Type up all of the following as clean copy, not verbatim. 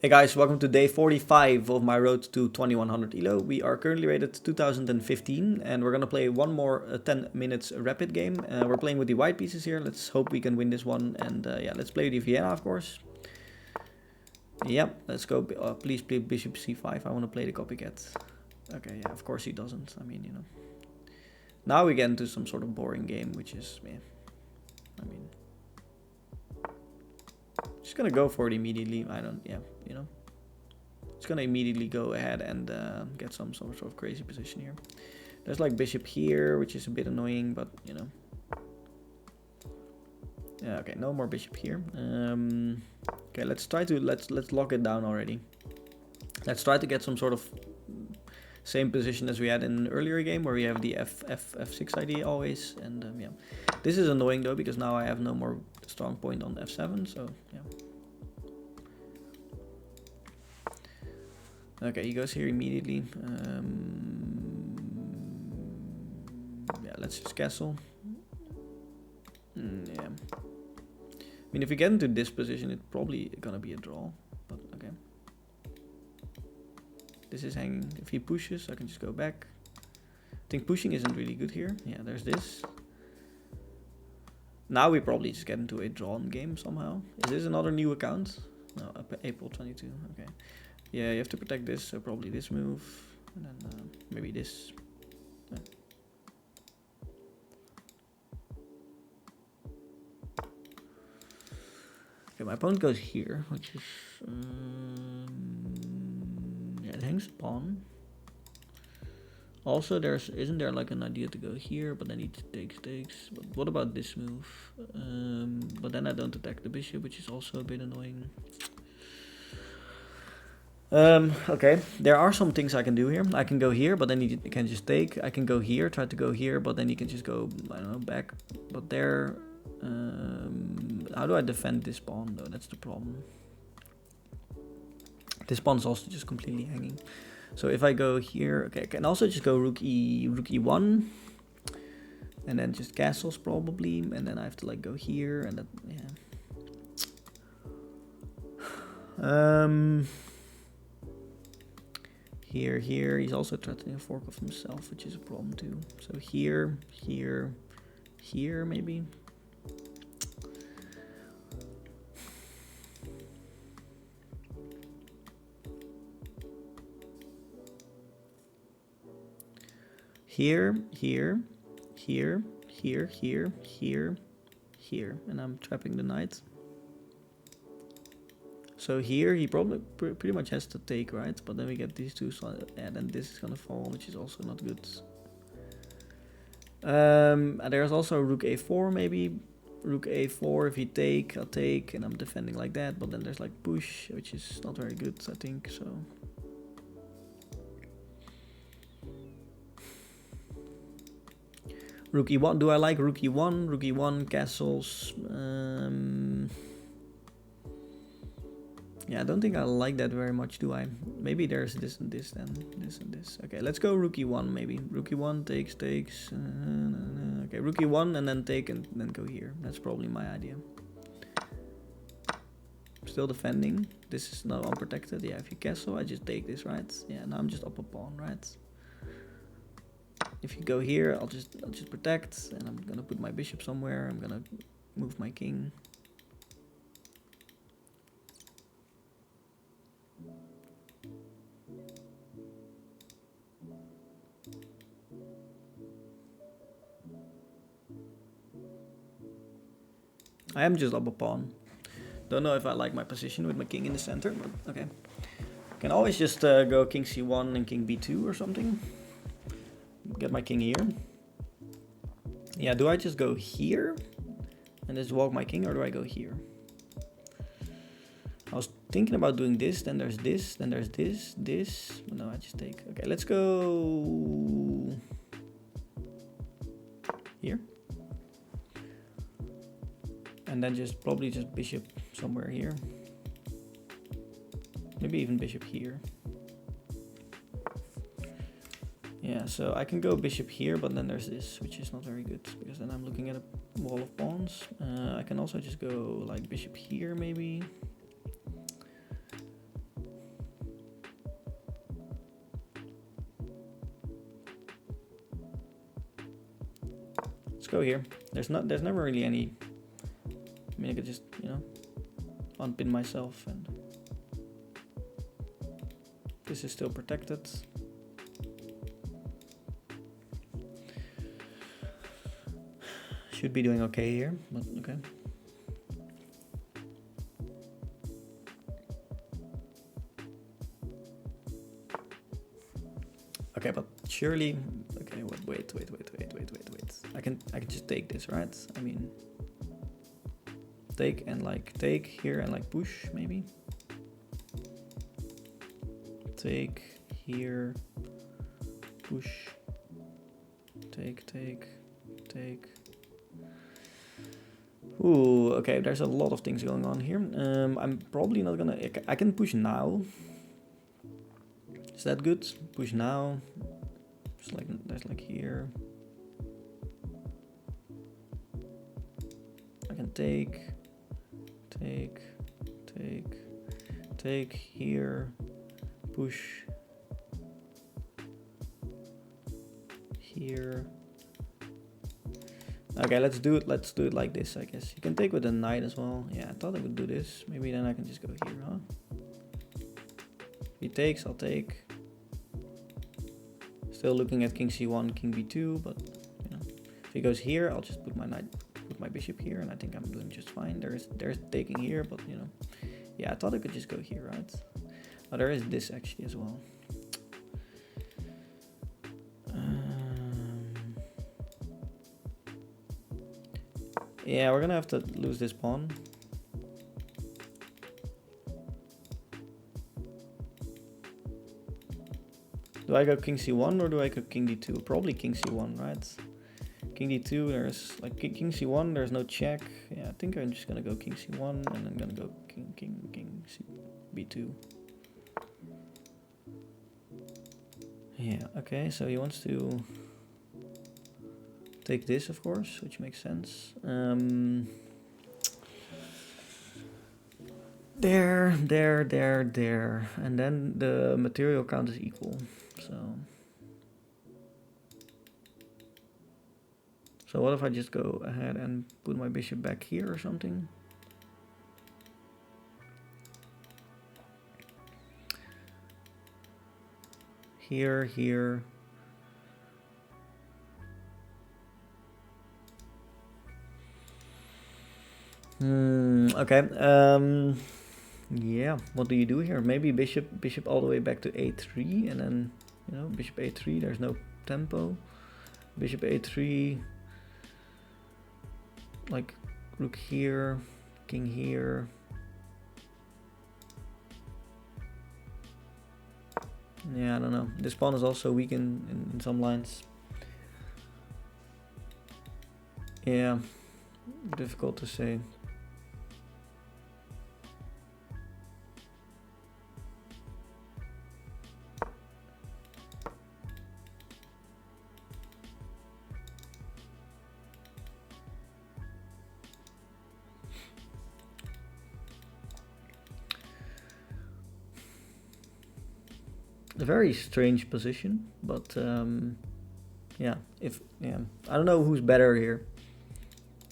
Hey guys, welcome to day 45 of my road to 2100 Elo. We are currently rated 2015 and we're gonna play one more 10 minutes rapid game. We're playing with the white pieces here. Let's hope we can win this one, and yeah, let's play the Vienna, of course. Yep, let's go. Please play bishop c5. I want to play the copycat. Okay, yeah, of course he doesn't. I mean, you know. Now we get into some sort of boring game, which is, yeah, I mean, just gonna go for it immediately. You know. Just gonna immediately go ahead and get some sort of crazy position here. There's like bishop here, which is a bit annoying, but you know. Yeah, okay, no more bishop here. Okay, let's lock it down already. Let's try to get some sort of same position as we had in an earlier game where we have the f6 idea always, and yeah. This is annoying though because now I have no more strong point on f7, so yeah. Okay, he goes here immediately. Yeah, let's just castle. Yeah. I mean, if we get into this position, it's probably gonna be a draw, but okay. This is hanging. If he pushes, I can just go back. I think pushing isn't really good here. Yeah, there's this. Now we probably just get into a drawn game somehow. Is this another new account? No, April 22. Okay. Yeah, you have to protect this, so probably this move, and then maybe this. Yeah. Okay, my opponent goes here, which is yeah, it hangs a pawn. Also, isn't there like an idea to go here, but then he takes. But what about this move? But then I don't attack the bishop, which is also a bit annoying. Okay, there are some things I can do here. I can go here, but then he can just take. I can go here, try to go here, but then he can just go, I don't know, back. But there, how do I defend this pawn though? That's the problem. This pawn is also just completely hanging. So if I go here, okay, I can also just go rook e1, and then just castles probably, and then I have to like go here, and that, yeah. Here, he's also threatening a fork of himself, which is a problem too. So here, maybe. Here, and I'm trapping the knight. So here he probably pretty much has to take, right? But then we get these two, so yeah, then this is gonna fall, which is also not good. And there's also rook a4 maybe. Rook a4, if he take, I'll take, and I'm defending like that. But then there's like push, which is not very good, I think, so. Rook e1, do I like rook e1? Rook e1, castles. Yeah, I don't think I like that very much, do I? Maybe there's this and this, then this and this. Okay, let's go rook e1 maybe. Rook e1 takes. Okay, rook e1 and then take and then go here. That's probably my idea. Still defending. This is now unprotected. Yeah, if you castle, I just take this, right? Yeah, now I'm just up a pawn, right? If you go here, I'll just protect, and I'm gonna put my bishop somewhere. I'm gonna move my king. I am just up a pawn. Don't know if I like my position with my king in the center, but okay. Can always just go king c1 and king b2 or something. Get my king here. Yeah, do I just go here and just walk my king, or do I go here? I was thinking about doing this, then there's this, then there's this. No, I just take. Okay, let's go here. And then probably just bishop somewhere here. Maybe even bishop here. Yeah, so I can go bishop here, but then there's this, which is not very good, because then I'm looking at a wall of pawns. I can also just go like bishop here, maybe. Let's go here. There's never really any. I mean, I could just, you know, unpin myself, and this is still protected. Should be doing okay here, but okay. Okay, but surely, okay, wait. I can just take this, right? I mean, take and like take here and like push maybe. Take here, push, take. Ooh, okay, there's a lot of things going on here. I'm probably not gonna, I can push now. Is that good? Push now. Just like, there's like here. I can take here, push here. Okay, let's do it like this, I guess. You can take with the knight as well. Yeah, I thought I would do this. Maybe then I can just go here, huh? If he takes, I'll take. Still looking at king c1, king b2, but you know, if he goes here, I'll just put my bishop here, and I think I'm doing just fine. There's taking here, but you know, yeah, I thought I could just go here, right? Oh, there is this actually as well. Yeah, we're gonna have to lose this pawn. Do I go king c1 or do I go king d2? Probably king c1, right? King d2, there's like king c1, there's no check. Yeah, I think I'm just gonna go king c1 and then gonna go king c b2. Yeah, okay, so he wants to take this, of course, which makes sense. There, and then the material count is equal. So what if I just go ahead and put my bishop back here or something? Here. Okay. Yeah, what do you do here? Maybe bishop all the way back to a3, and then, you know, bishop a3, there's no tempo. Bishop a3, like rook here, king here. Yeah, I don't know. This pawn is also weak in some lines. Yeah, difficult to say. A very strange position, but yeah, I don't know who's better here.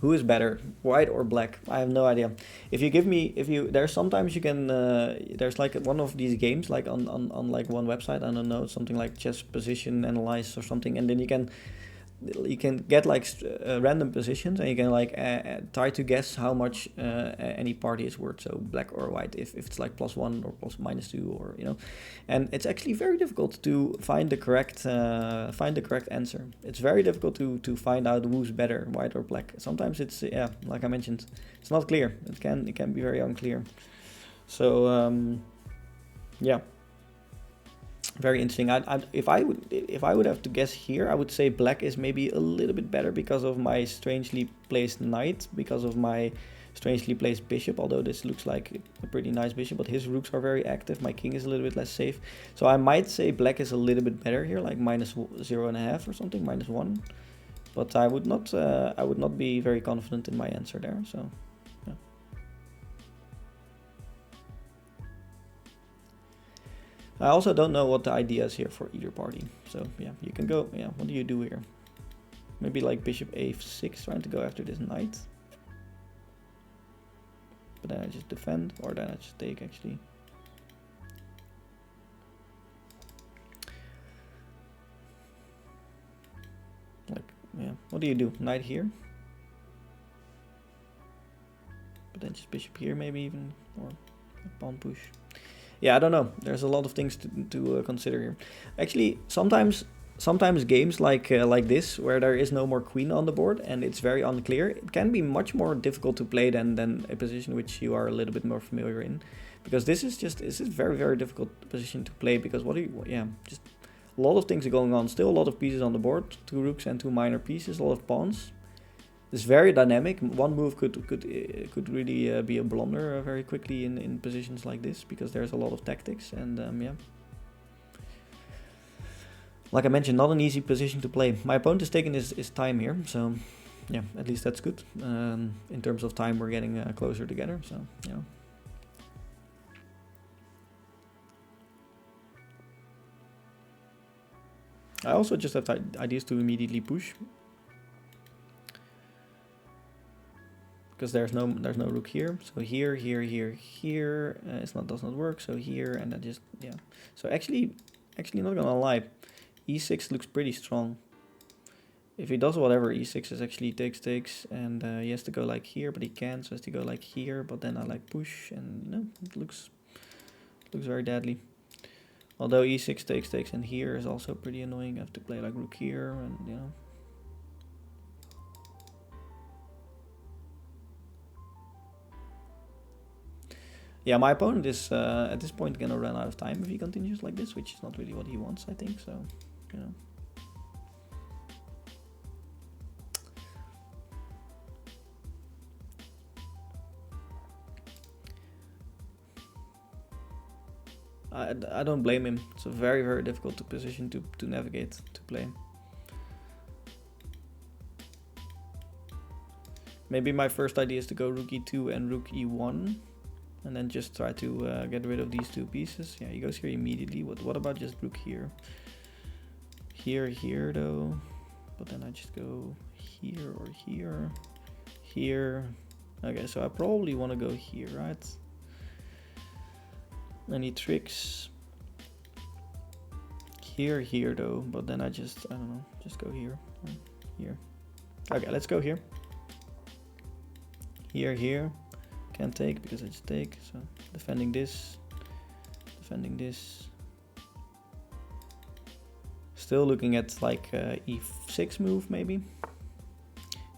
Who is better, white or black? I have no idea. There's sometimes you can, there's like one of these games, like on like one website, I don't know, something like chess position analyze or something, and then you can get like random positions, and you can like try to guess how much any party is worth, so black or white, if it's like +1 or +-2, or you know, and it's actually very difficult to find the correct answer. It's very difficult to find out who's better, white or black. Sometimes it's, yeah, like I mentioned, it's not clear. It can be very unclear. So yeah, very interesting. If I would have to guess here, I would say black is maybe a little bit better because of my strangely placed knight, because of my strangely placed bishop, although this looks like a pretty nice bishop, but his rooks are very active. My king is a little bit less safe. So I might say black is a little bit better here, like -0.5 or something, -1. But I would not be very confident in my answer there. So yeah. I also don't know what the idea is here for either party. So yeah, you can go, yeah, what do you do here? Maybe like bishop a6, trying to go after this knight. But then I just defend, or then I just take actually. Like, yeah, what do you do? Knight here? But then just bishop here maybe even, or pawn push. Yeah, I don't know. There's a lot of things to consider here. Actually, sometimes games like this, where there is no more queen on the board and it's very unclear, it can be much more difficult to play than a position which you are a little bit more familiar in, because this is very, very difficult position to play, because just a lot of things are going on. Still a lot of pieces on the board, 2 rooks and 2 minor pieces, a lot of pawns. It's very dynamic. One move could really be a blunder very quickly in positions like this, because there's a lot of tactics, and yeah. Like I mentioned, not an easy position to play. My opponent is taking his time here, so yeah, at least that's good. In terms of time, we're getting closer together, so yeah. I also just have ideas to immediately push, because there's no rook here. So here, does not work. So here, and then just, yeah. So actually not gonna lie, e6 looks pretty strong. If he does whatever, e6 is actually takes, and he has to go like here, but he can't, so he has to go like here. But then I like push, and no, it looks very deadly. Although e6 takes, and here is also pretty annoying. I have to play like rook here, and you know. Yeah, my opponent is at this point gonna run out of time if he continues like this, which is not really what he wants, I think. So, you know. I don't blame him. It's a very, very difficult position to navigate, to play. Maybe my first idea is to go rook e2 and rook e1. And then just try to get rid of these 2 pieces. Yeah, he goes here immediately. What about just rook here? Here though. But then I just go here or here. Okay, so I probably want to go here, right? Any tricks? Here though. But then I don't know, just go here. Here. Okay, let's go here. Here. Can't take because I just take, so defending this. Still looking at like e6 move maybe.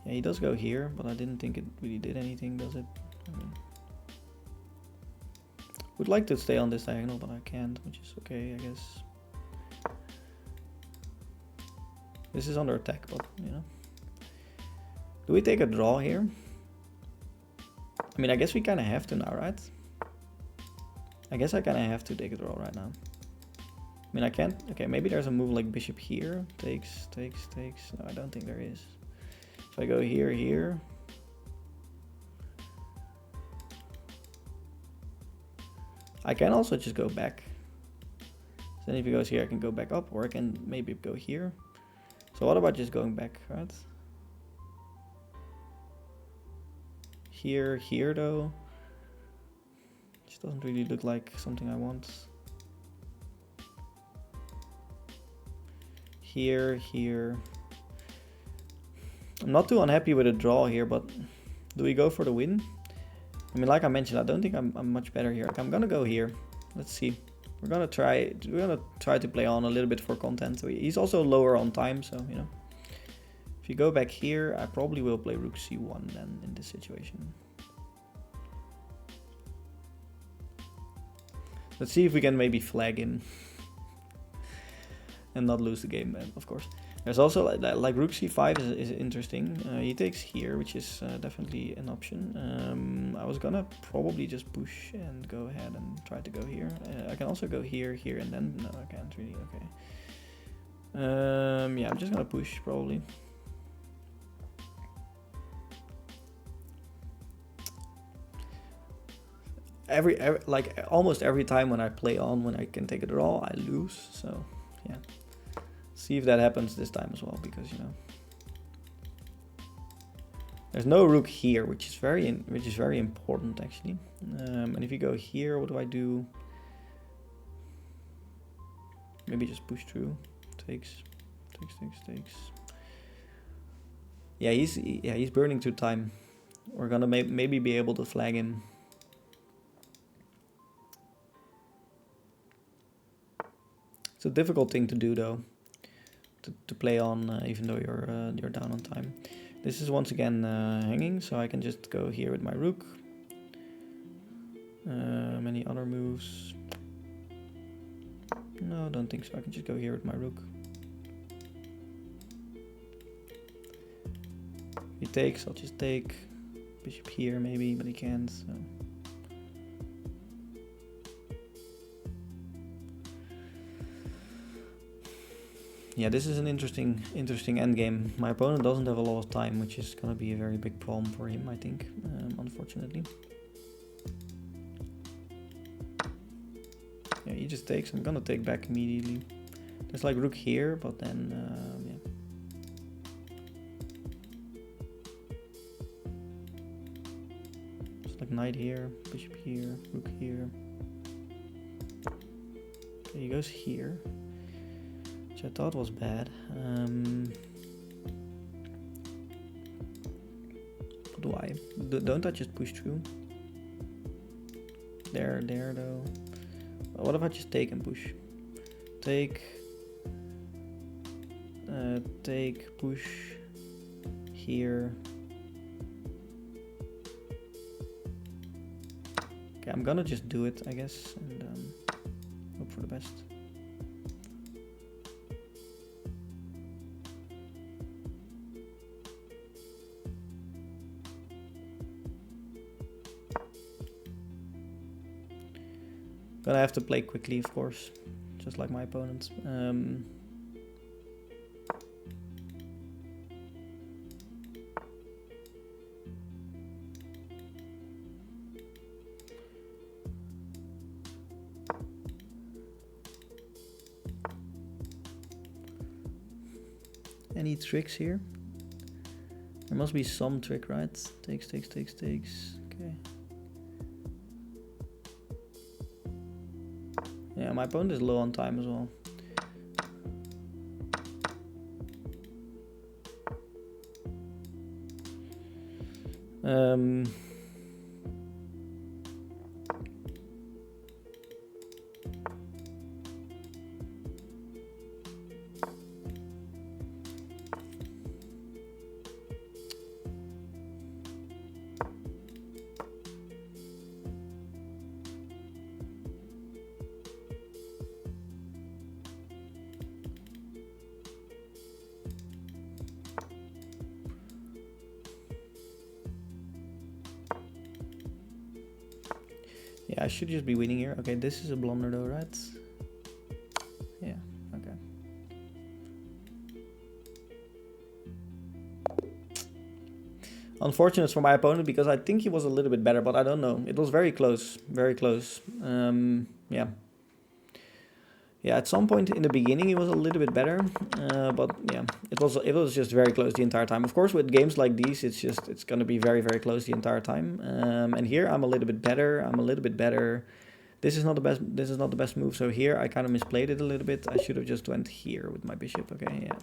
Yeah, he does go here, but I didn't think it really did anything, does it? I mean, would like to stay on this diagonal, but I can't, which is okay, I guess. This is under attack, but you know. Do we take a draw here? I mean, I guess we kind of have to now, right? I guess I kind of have to take a draw right now. I mean, I can't. Okay, maybe there's a move like bishop here. Takes. No, I don't think there is. If I go here. I can also just go back. So then if he goes here, I can go back up, or I can maybe go here. So what about just going back, right? Here though, just doesn't really look like something I want. Here. I'm not too unhappy with a draw here, but do we go for the win? I mean, like I mentioned, I don't think I'm much better here. Like, I'm gonna go here. Let's see. We're gonna try to play on a little bit for content. So he's also lower on time, so you know. If you go back here, I probably will play rook c1 then in this situation. Let's see if we can maybe flag him and not lose the game, of course. There's also like rook c5 is interesting. He takes here, which is definitely an option. I was gonna probably just push and go ahead and try to go here. I can also go here, and then no, I can't really. Okay. Yeah, I'm just gonna push probably. Like almost every time when I play on, when I can take a draw, I lose. So yeah, see if that happens this time as well, because you know, There's no rook here, which is very important actually. And if you go here, what do I do? Maybe just push through. Takes. Yeah, he's burning through time. We're gonna maybe be able to flag him. It's a difficult thing to do though, to play on even though you're down on time. This is once again hanging, so I can just go here with my rook. Any other moves? No, I don't think so. I can just go here with my rook. If he takes, I'll just take. Bishop here maybe, but he can't. So. Yeah, this is an interesting endgame. My opponent doesn't have a lot of time, which is gonna be a very big problem for him, I think, unfortunately. Yeah, he just takes. I'm gonna take back immediately. There's like rook here, but then, yeah. It's like knight here, bishop here, rook here. Okay, he goes here. I thought was bad. What do I? Don't I just push through? There though. What if I just take and push? Take, push here. Okay, I'm gonna just do it, I guess, and hope for the best. Gonna have to play quickly, of course, just like my opponent. Any tricks here? There must be some trick, right? Takes. Okay. Yeah, my opponent is low on time as well. Yeah, I should just be winning here. Okay, this is a blunder though, right? Yeah, okay. Unfortunate for my opponent because I think he was a little bit better, but I don't know. It was very close, very close. Yeah. Yeah, at some point in the beginning he was a little bit better, but yeah, it was just very close the entire time. Of course, with games like these, it's gonna be very, very close the entire time. And here I'm a little bit better. This is not the best move. So here I kind of misplayed it a little bit. I should have just went here with my bishop. Okay, yeah.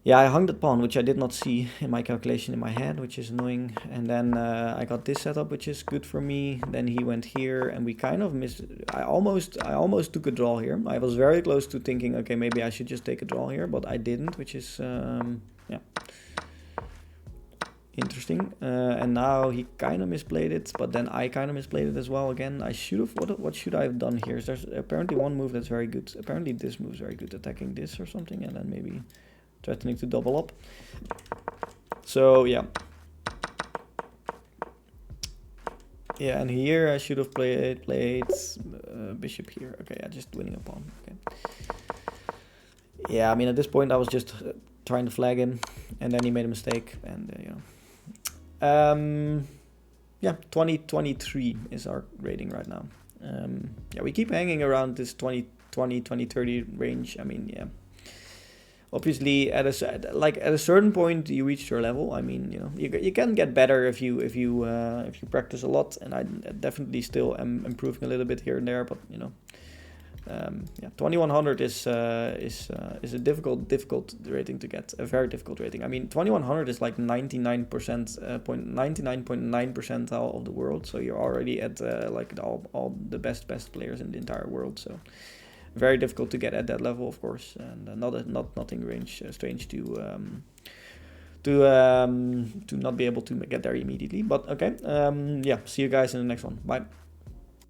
Yeah, I hung the pawn, which I did not see in my calculation in my head, which is annoying. And then I got this setup, which is good for me. Then he went here, and we kind of missed. I almost took a draw here. I was very close to thinking, okay, maybe I should just take a draw here, but I didn't, which is yeah, interesting. And now he kind of misplayed it, but then I kind of misplayed it as well. Again, I should have. What should I have done here? There's apparently one move that's very good. Apparently this move is very good, attacking this or something, and then maybe threatening to double up. So yeah. Yeah, and here I should have played bishop here. Okay, yeah, just winning a pawn. Okay. Yeah, I mean at this point I was just trying to flag him, and then he made a mistake, and you know. Yeah, 2023 is our rating right now. Yeah, we keep hanging around this 20, 30 range. I mean, yeah. obviously at a certain point you reach your level. I mean, you know, you can get better if you practice a lot, and I definitely still am improving a little bit here and there, but you know, yeah, 2100 is a difficult rating to get, a very difficult rating. I mean, 2100 is like 99.9 percentile of the world, so you're already at like all the best players in the entire world. So very difficult to get at that level, of course, and nothing strange to not be able to get there immediately. But okay, yeah, see you guys in the next one. Bye.